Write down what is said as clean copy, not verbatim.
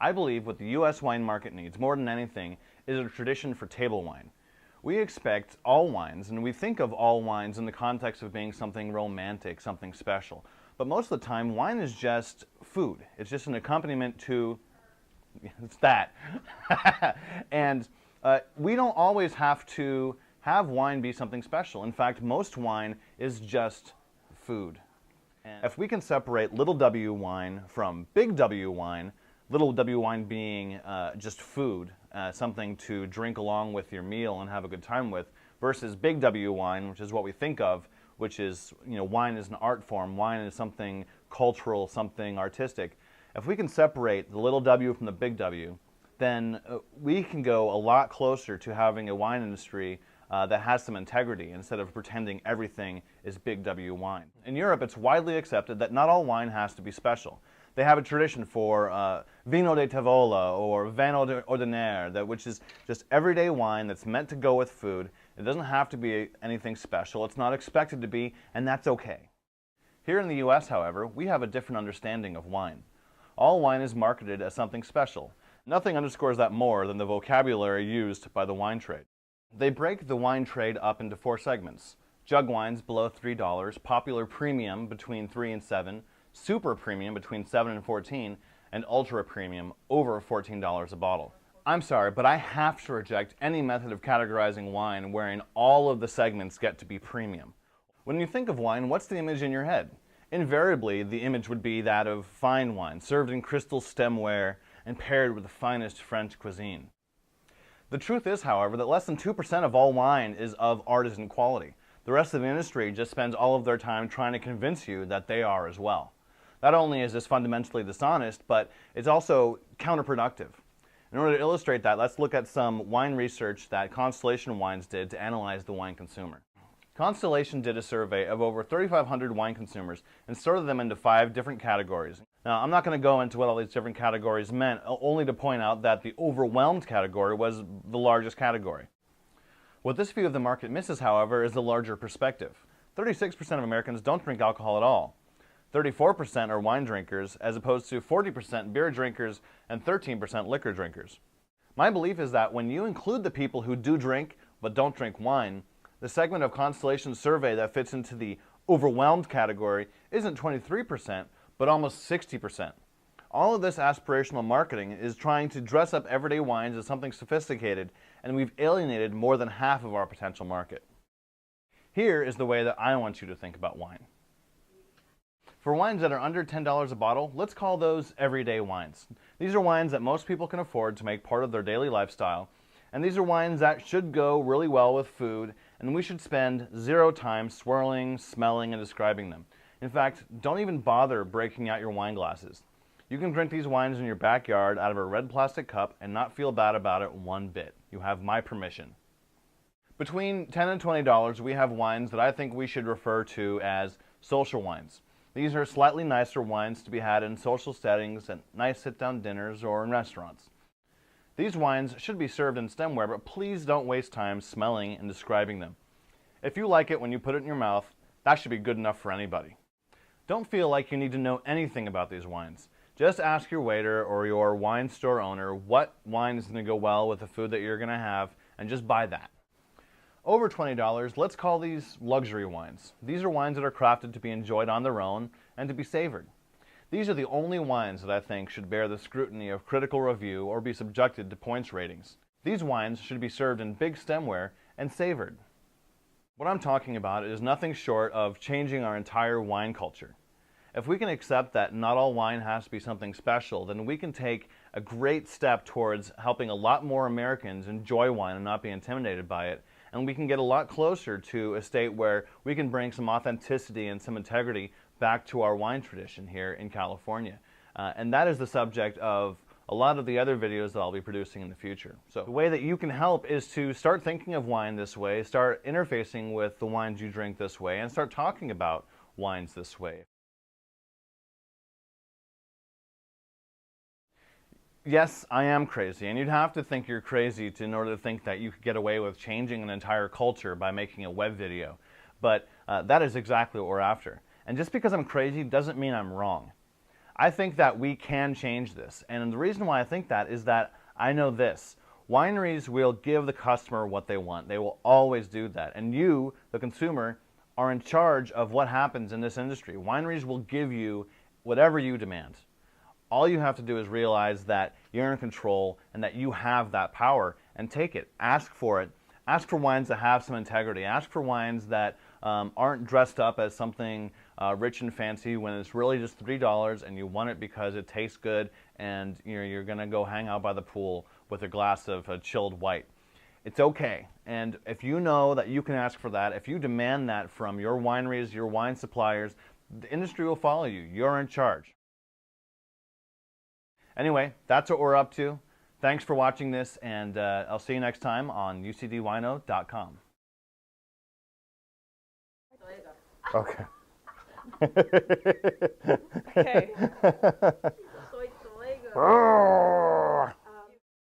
I believe what the U.S. wine market needs more than anything is a tradition for table wine. We expect all wines, and we think of all wines in the context of being something romantic, something special. But most of the time, wine is just food. It's just an accompaniment to, it's that. And we don't always have to have wine be something special. In fact, most wine is just food. And if we can separate little w wine from big W wine, little w wine being just food, something to drink along with your meal and have a good time with, versus big W wine, which is what we think of, which is, wine is an art form, wine is something cultural, something artistic. If we can separate the little w from the big W, then we can go a lot closer to having a wine industry that has some integrity instead of pretending everything is big W wine. In Europe, it's widely accepted that not all wine has to be special. They have a tradition for vino de tavola or vino ordinaire, which is just everyday wine that's meant to go with food. It doesn't have to be anything special. It's not expected to be, and that's okay. Here in the U.S., however, we have a different understanding of wine. All wine is marketed as something special. Nothing underscores that more than the vocabulary used by the wine trade. They break the wine trade up into 4 segments: jug wines below $3, popular premium between $3 and $7, super premium between $7 and $14, and ultra premium over $14 a bottle. I'm sorry, but I have to reject any method of categorizing wine wherein all of the segments get to be premium. When you think of wine, what's the image in your head? Invariably, the image would be that of fine wine, served in crystal stemware and paired with the finest French cuisine. The truth is, however, that less than 2% of all wine is of artisan quality. The rest of the industry just spends all of their time trying to convince you that they are as well. Not only is this fundamentally dishonest, but it's also counterproductive. In order to illustrate that, let's look at some wine research that Constellation Wines did to analyze the wine consumer. Constellation did a survey of over 3,500 wine consumers and sorted them into 5 different categories. Now, I'm not going to go into what all these different categories meant, only to point out that the overwhelmed category was the largest category. What this view of the market misses, however, is the larger perspective. 36% of Americans don't drink alcohol at all. 34% are wine drinkers, as opposed to 40% beer drinkers and 13% liquor drinkers. My belief is that when you include the people who do drink but don't drink wine, the segment of Constellation's survey that fits into the overwhelmed category isn't 23%, but almost 60%. All of this aspirational marketing is trying to dress up everyday wines as something sophisticated, and we've alienated more than half of our potential market. Here is the way that I want you to think about wine. For wines that are under $10 a bottle, let's call those everyday wines. These are wines that most people can afford to make part of their daily lifestyle, and these are wines that should go really well with food, and we should spend 0 time swirling, smelling, and describing them. In fact, don't even bother breaking out your wine glasses. You can drink these wines in your backyard out of a red plastic cup and not feel bad about it one bit. You have my permission. Between $10 and $20, we have wines that I think we should refer to as social wines. These are slightly nicer wines to be had in social settings, at nice sit-down dinners, or in restaurants. These wines should be served in stemware, but please don't waste time smelling and describing them. If you like it when you put it in your mouth, that should be good enough for anybody. Don't feel like you need to know anything about these wines. Just ask your waiter or your wine store owner what wine is going to go well with the food that you're going to have, and just buy that. Over $20, let's call these luxury wines. These are wines that are crafted to be enjoyed on their own and to be savored. These are the only wines that I think should bear the scrutiny of critical review or be subjected to points ratings. These wines should be served in big stemware and savored. What I'm talking about is nothing short of changing our entire wine culture. If we can accept that not all wine has to be something special, then we can take a great step towards helping a lot more Americans enjoy wine and not be intimidated by it. And we can get a lot closer to a state where we can bring some authenticity and some integrity back to our wine tradition here in California. And that is the subject of a lot of the other videos that I'll be producing in the future. So the way that you can help is to start thinking of wine this way, start interfacing with the wines you drink this way, and start talking about wines this way. Yes, I am crazy, and you'd have to think you're crazy in order to think that you could get away with changing an entire culture by making a web video. But that is exactly what we're after. And just because I'm crazy doesn't mean I'm wrong. I think that we can change this. And the reason why I think that is that I know this. Wineries will give the customer what they want. They will always do that. And you, the consumer, are in charge of what happens in this industry. Wineries will give you whatever you demand. All you have to do is realize that you're in control and that you have that power, and take it. Ask for it. Ask for wines that have some integrity. Ask for wines that aren't dressed up as something rich and fancy when it's really just $3 and you want it because it tastes good and you're going to go hang out by the pool with a glass of chilled white. It's okay. And if you know that you can ask for that, if you demand that from your wineries, your wine suppliers, the industry will follow you. You're in charge. Anyway, that's what we're up to. Thanks for watching this, and I'll see you next time on ucdwino.com. Okay. Okay. Soy tu ego.